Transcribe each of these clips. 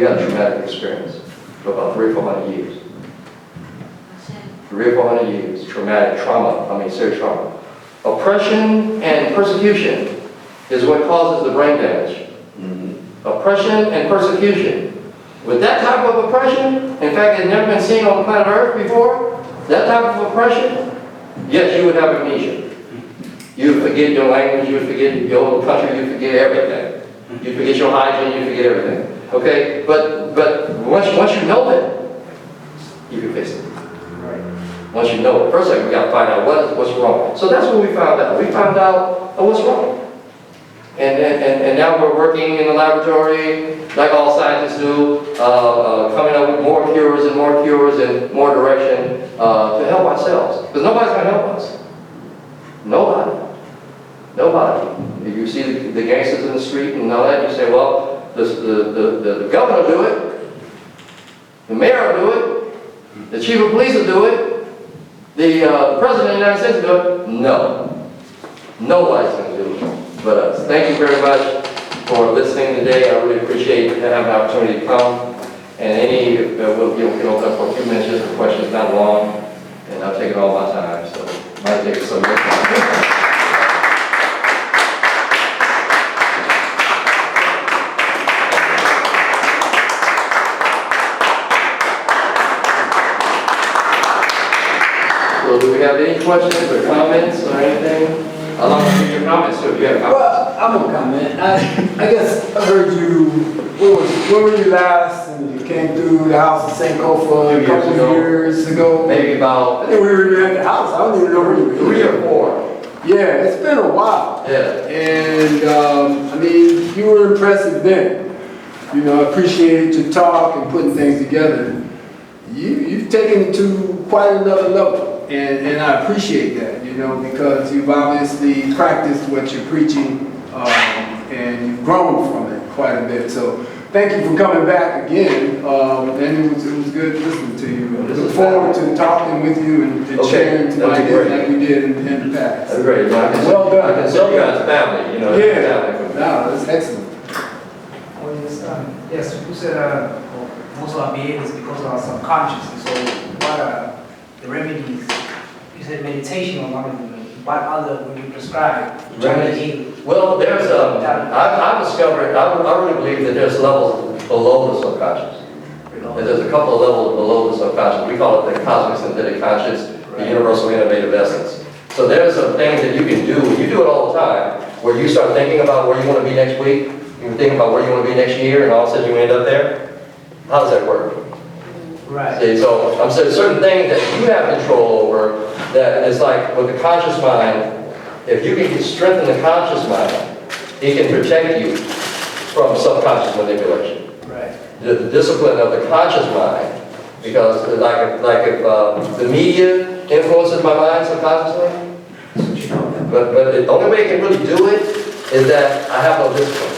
had a traumatic experience for about 300 or 400 years. 300 or 400 years, trauma, serious trauma. Oppression and persecution is what causes the brain damage. Oppression and persecution. With that type of oppression, in fact, it's never been seen on planet Earth before, that type of oppression, yes, you would have amnesia. You would forget your language, you would forget your own country, you would forget everything. You forget your hygiene, you forget everything. Okay? But once you know it, you can fix it. Once you know it. First thing, we got to find out what's wrong. So that's what we found out. We found out what's wrong. And now we're working in the laboratory, like all scientists do, coming up with more cures and more direction to help ourselves. Because nobody's going to help us. Nobody. If you see the gangsters in the street and all that, you say, well, the governor will do it, the mayor will do it, the chief of police will do it, the president of the United States will do it. No. Nobody's going to do it but us. Thank you very much for listening today. I really appreciate having the opportunity to come. And we'll open up for a few minutes just for questions, not long. And I'll take it all my time. So it might take some more time. So do we have any questions or comments or anything? I'd like to hear your comments, so if you have comments. Well, I'm going to comment. I guess I heard you, where were you last? And you came through the House of Sankofaa a couple of years ago. Maybe about... we were at the house. I don't even know where you were. 3 or 4. Yeah, it's been a while. Yeah. And, you were impressive then. I appreciated your talk and putting things together. You've taken it to quite another level. And I appreciate that, because you've obviously practiced what you're preaching and you've grown from it quite a bit. So thank you for coming back again. And it was good listening to you. I look forward to talking with you and sharing some ideas like we did in the past. That's great. Well done. I consider you guys family, Yeah. No, that's excellent. Yes, you said most of our behavior is because of our subconscious. So what are the remedies? You said meditation on one of them. What other would you prescribe? Remedies? Well, there's I've discovered, I really believe that there's levels below the subconscious. That there's a couple of levels below the subconscious. We call it the cosmic synthetic conscious, the universal innovative essence. So there's some things that you can do, you do it all the time, where you start thinking about where you want to be next week, you think about where you want to be next year, and all of a sudden you end up there. How does that work? Right. See, so I'm saying certain things that you have control over, that is like with the conscious mind, if you can strengthen the conscious mind, it can protect you from subconscious manipulation. Right. The discipline of the conscious mind, because like if the media influences my mind subconsciously, but the only way it can really do it is that I have no discipline.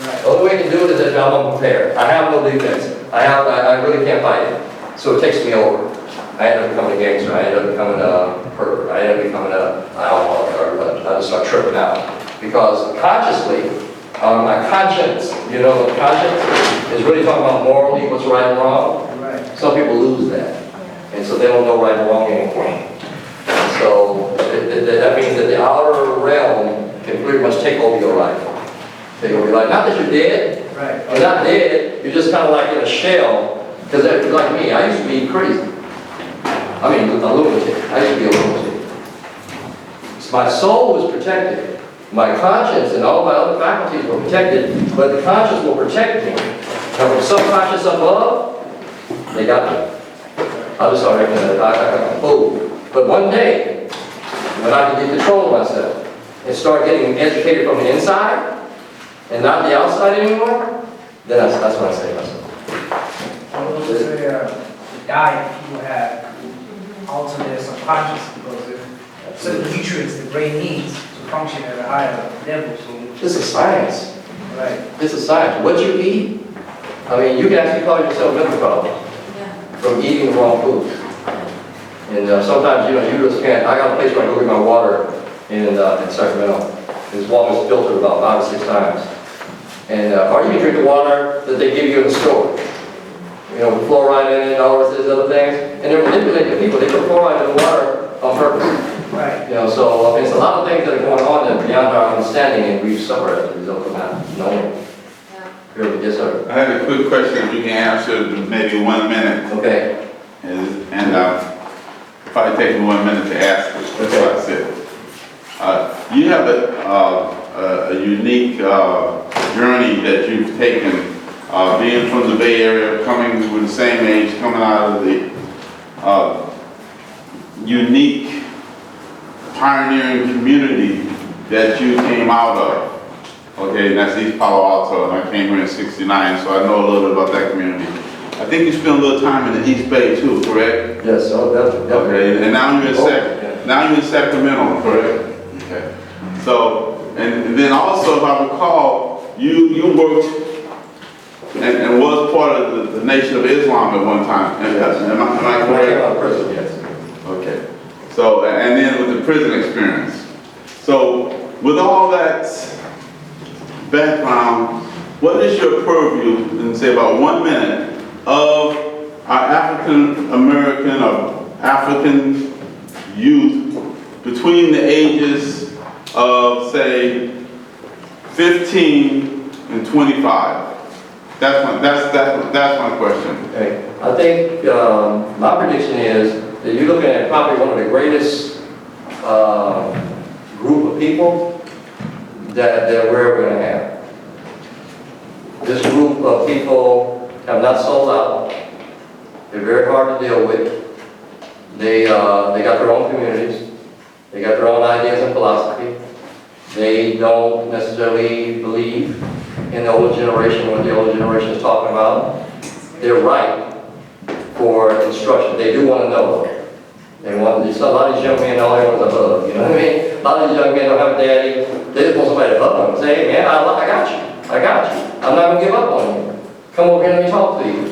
Right. The only way I can do it is that I'm unprepared. I have no defense. I really can't fight it. So it takes me over. I end up becoming a gangster. I end up becoming a pervert. I end up becoming an alcoholic, or I just start tripping out. Because consciously, my conscience, the conscience is really talking about morally what's right and wrong. Right. Some people lose that. And so they don't know right and wrong anymore. And so that means that the outer realm can pretty much take over your life. Take over your life. Not that you're dead. Right. You're not dead. You're just kind of like in a shell. Because like me, I used to be crazy. A lunatic. I used to be a lunatic. My soul was protected. My conscience and all my other faculties were protected, but the conscience will protect me. Now from subconscious above, they got me. I just started I got fooled. But one day, when I could get control of myself and start getting educated from the inside and not the outside anymore, then that's when I say myself. I would say the diet people have alter their subconscious because of certain nutrients the brain needs to function at a higher level. So It's a science. right. It's a science. What you eat, you can actually call yourself mental problem from eating the wrong food. And sometimes, you just can't. I got a place where I go get my water in Sacramento. This water is filtered about 5 or 6 times. And, or you can drink the water that they give you in the store. You know, with fluoride in it and all these other things. And they're manipulating people. They put fluoride in the water on purpose. Right. You know, so I mean, it's a lot of things that are going on that are beyond our understanding, and we've suffered as a result of not knowing. Really, yes, sir. I had a quick question you can answer in maybe 1 minute. Okay. And probably take me 1 minute to ask it. That's what I said. You have a unique journey that you've taken, being from the Bay Area, coming with the same age, coming out of the unique pioneering community that you came out of. Okay, and that's East Palo Alto, and I came here in '69, so I know a little bit about that community. I think you spent a little time in the East Bay too, correct? Yes, so definitely. Okay, and now you're in Yeah. now you're in Sacramento, correct? Okay. So, and then also, if I recall, you worked and was part of the Nation of Islam at one time. Am I correct? Prison, yes. Okay. So, and then with the prison experience. So, with all that background, what is your purview, in say about 1 minute, of our African American or African youth between the ages of, say, 15 and 25? That's my question. Okay. I think my prediction is that you're looking at probably one of the greatest group of people that we're going to have. This group of people have not sold out. They're very hard to deal with. They got their own communities. They got their own ideas and philosophy. They don't necessarily believe in the older generation, what the older generation is talking about. They're right for instruction. They do want to know. They want, a lot of these young men, all they want is a hug, you know what I mean? A lot of these young men don't have a daddy. They just want somebody to hug them and say, hey man, I got you. I got you. I'm not going to give up on you. Come over here and let me talk to you.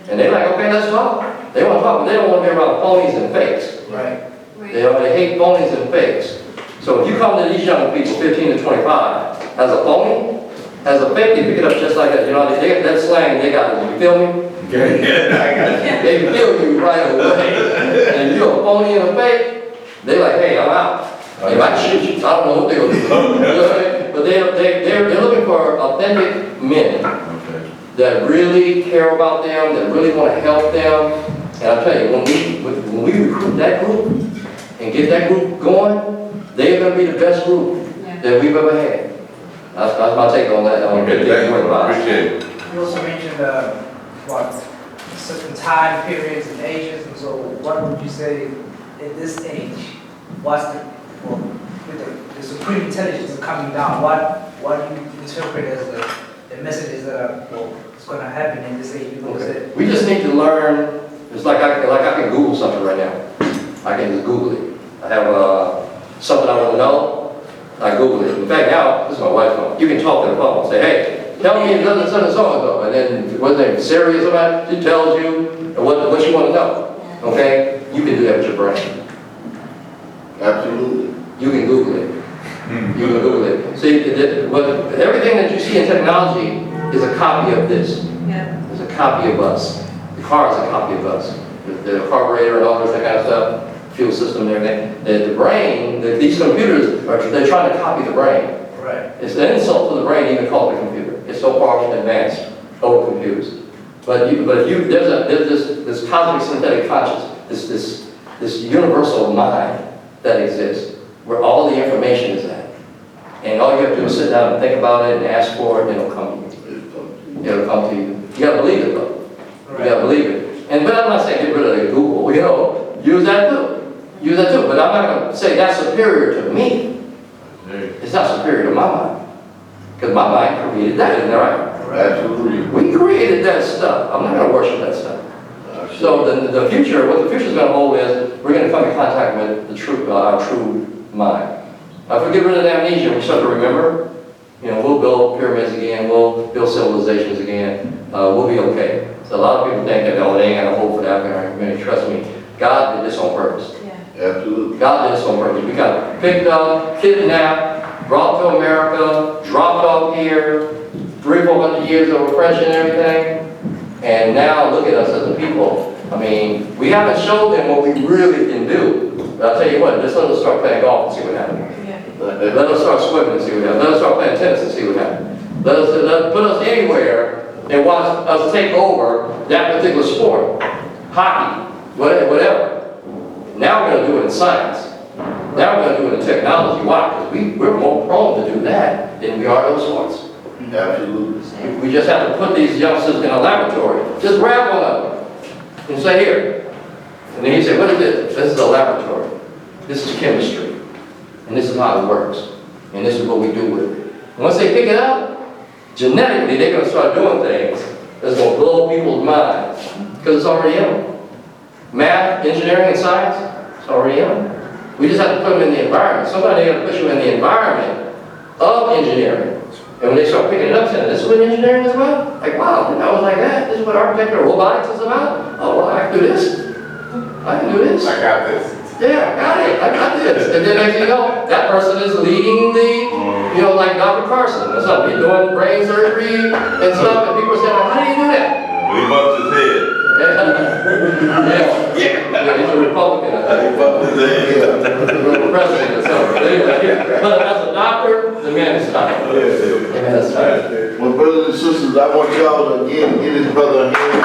And they're like, okay, let's talk. They want to talk, but they don't want to be around phonies and fakes. Right. They hate phonies and fakes. So if you come to these young people, 15 to 25, as a phony, as a fake, they pick it up just like that. You know, they got that slang, they got it. You feel me? They feel you right away. And if you're a phony and a fake, they're like, hey, I'm out. They might shoot you. I don't know what they're going to do. You know what I mean? But they're looking for authentic men that really care about them, that really want to help them. And I'll tell you, when we recruit that group and get that group going, they're going to be the best group that we've ever had. That's my take on that. Okay, thank you. Appreciate it. You also mentioned certain time periods and ages, and so what would you say at this age? What's with the supreme intelligence coming down? What do you interpret as the messages that are it's going to happen in this age? Because we just need to learn. It's like I can Google something right now. I can just Google it. I have something I want to know. I Google it. In fact, now, this is my wife's phone. You can talk to the phone and say, hey, tell me such and so. And then, what's her name, Siri or somebody, she tells you what you want to know. Okay? You can do that with your brain. Absolutely. You can Google it. You can Google it. See, everything that you see in technology is a copy of this. It's a copy of us. The car is a copy of us. The carburetor and all this, that kind of stuff. Fuel system and everything. The brain, these computers, they're trying to copy the brain. right. It's an insult to the brain to even call it a computer. It's so far advanced over computers. But there's this cosmic synthetic consciousness, this universal mind that exists, where all the information is at. And all you have to do is sit down and think about it and ask for it, and it'll come to you. It'll come to you. You gotta believe it though. You gotta believe it. But I'm not saying get rid of the Google, use that too. Use that too, but I'm not going to say that's superior to me. It's not superior to my mind. Because my mind created that, isn't that right? Absolutely. We created that stuff. I'm not going to worship that stuff. So the future, what the future is going to hold is, we're going to come in contact with the our true mind. Now, if we get rid of the amnesia, we start to remember, we'll build pyramids again, we'll build civilizations again, we'll be okay. So a lot of people think that, they ain't got no hope for the African community. Trust me, God did this on purpose. Absolutely. God did this on purpose. We got picked up, kidnapped, brought to America, dropped off here, 300-400 years of oppression and everything, and now look at us as a people. I mean, we haven't shown them what we really can do. But I'll tell you what, just let us start playing golf and see what happens. Let us start swimming and see what happens. Let us start playing tennis and see what happens. Put us anywhere and watch us take over that particular sport. Hockey, whatever. Now we're going to do it in science. Now we're going to do it in technology. Why? Because we're more prone to do that than we are those sports. Absolutely. We just have to put these youngsters in a laboratory. Just grab one of them and say, here. And then you say, what is this? This is a laboratory. This is chemistry. And this is how it works. And this is what we do with it. And once they pick it up, genetically they're going to start doing things that's going to blow people's minds. Because it's already in them. Math, engineering, and science, it's already in them. We just have to put them in the environment. Somebody got to put you in the environment of engineering. And when they start picking it up, saying, this is what engineering is about? Like, wow, that was like that. This is what architecture or robotics is about? Oh, well, I can do this. I can do this. I got this. Yeah, I got it. I got this. And then next thing you know, that person is leading the, you know, like Dr. Carson or something. He's doing brain surgery and stuff. And people are saying, how do you do that? We bumped his head. Yeah, he's a Republican. He bumped his head. President or something. But anyway, but as a doctor, the man is fine. The man is fine. Well, brothers and sisters, I want y'all to again give his brother a hand.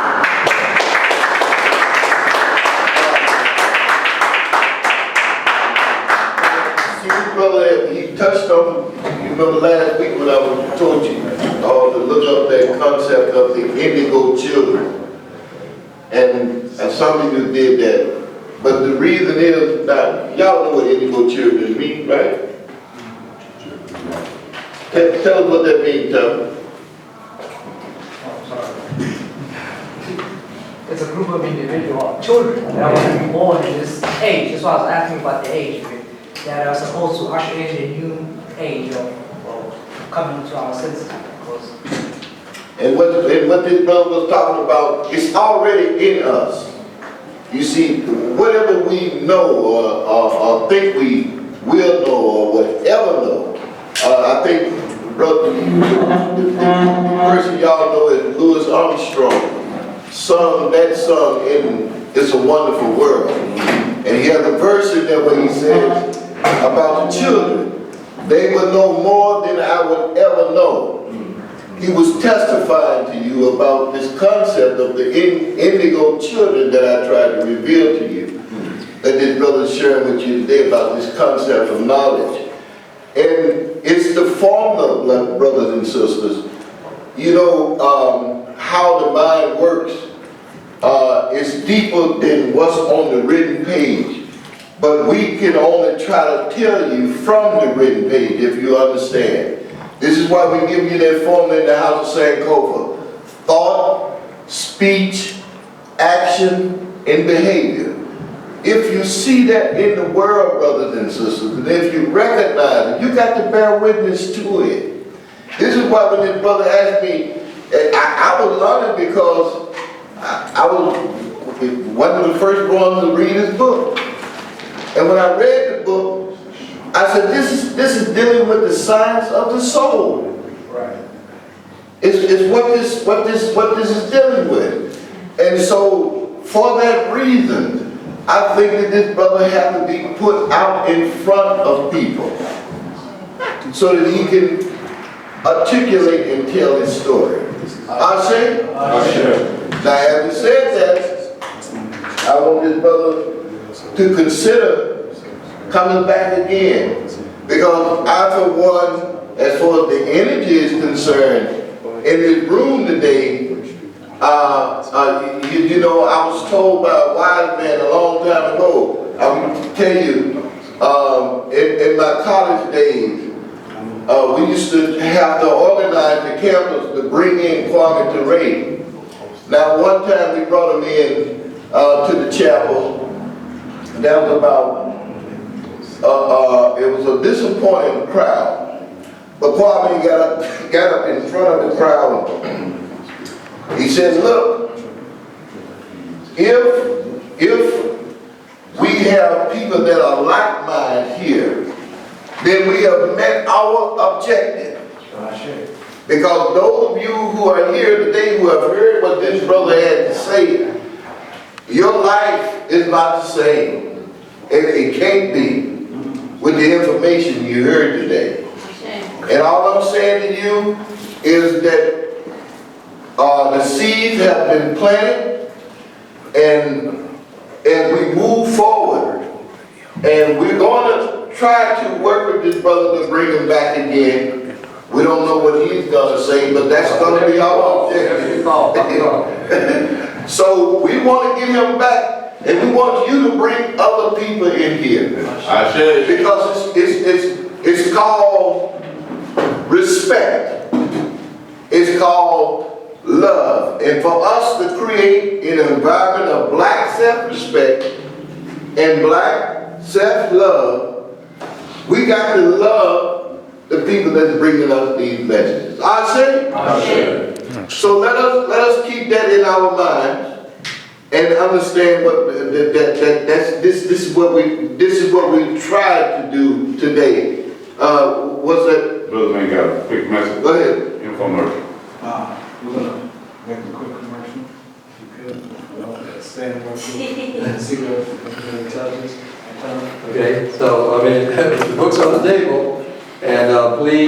See, brother, he touched on, you remember last week when I told you to look up that concept of the indigo children. And some of you did that. But the reason is, now, y'all know what indigo children mean, right? Tell us what that means, Tom. It's a group of individual children that were to be born in this age. That's why I was asking about the age of it. That are supposed to usher in a new age of coming to our senses. And what this brother was talking about, it's already in us. You see, whatever we know or think we will know or whatever know, I think, brother, the person y'all know is Louis Armstrong. Sung that song in It's a Wonderful World. And he has a verse in there where he says about the children, they will know more than I would ever know. He was testifying to you about this concept of the indigo children that I tried to reveal to you. That this brother is sharing with you today about this concept of knowledge. And it's the formula, brothers and sisters. You know, how the mind works is deeper than what's on the written page. But we can only try to tell you from the written page, if you understand. This is why we give you that formula in the House of Sankofaa. Thought, speech, action, and behavior. If you see that in the world, brothers and sisters, and if you recognize it, you got to bear witness to it. This is why when this brother asked me, I was learning because I was one of the first ones to read his book. And when I read the book, I said, this is dealing with the science of the soul. Right. It's what this is dealing with. And so, for that reason, I think that this brother has to be put out in front of people so that he can articulate and tell his story. Ashe? Now, having said that, I want this brother to consider coming back again, because I, for one, as far as the energy is concerned, in this room today, you know, I was told by a wise man a long time ago. I will tell you, in my college days, we used to have to organize the campus to bring in Kwame Ture. Now, one time we brought him in to the chapel. That was about, it was a disappointing crowd. But Kwame got up in front of the crowd. He said, look, if we have people that are like-minded here, then we have met our objective. Because those of you who are here today who have heard what this brother had to say, your life is not the same. And it can't be with the information you heard today. And all I'm saying to you is that the seeds have been planted, and as we move forward, and we're going to try to work with this brother to bring him back again. We don't know what he's going to say, but that's going to be our objective. So we want to get him back, and we want you to bring other people in here. I should. Because it's called respect. It's called love. And for us to create an environment of black self-respect and black self-love, we got to love the people that's bringing us these messages. I say? So let us keep that in our minds and understand what this is what we tried to do today. What's that? Brother man got a quick message. Go ahead. Infomercial. We're gonna make a quick commercial, if you could, stand and work through, and see the intelligence. Okay, so, I mean, the book's on the table, and please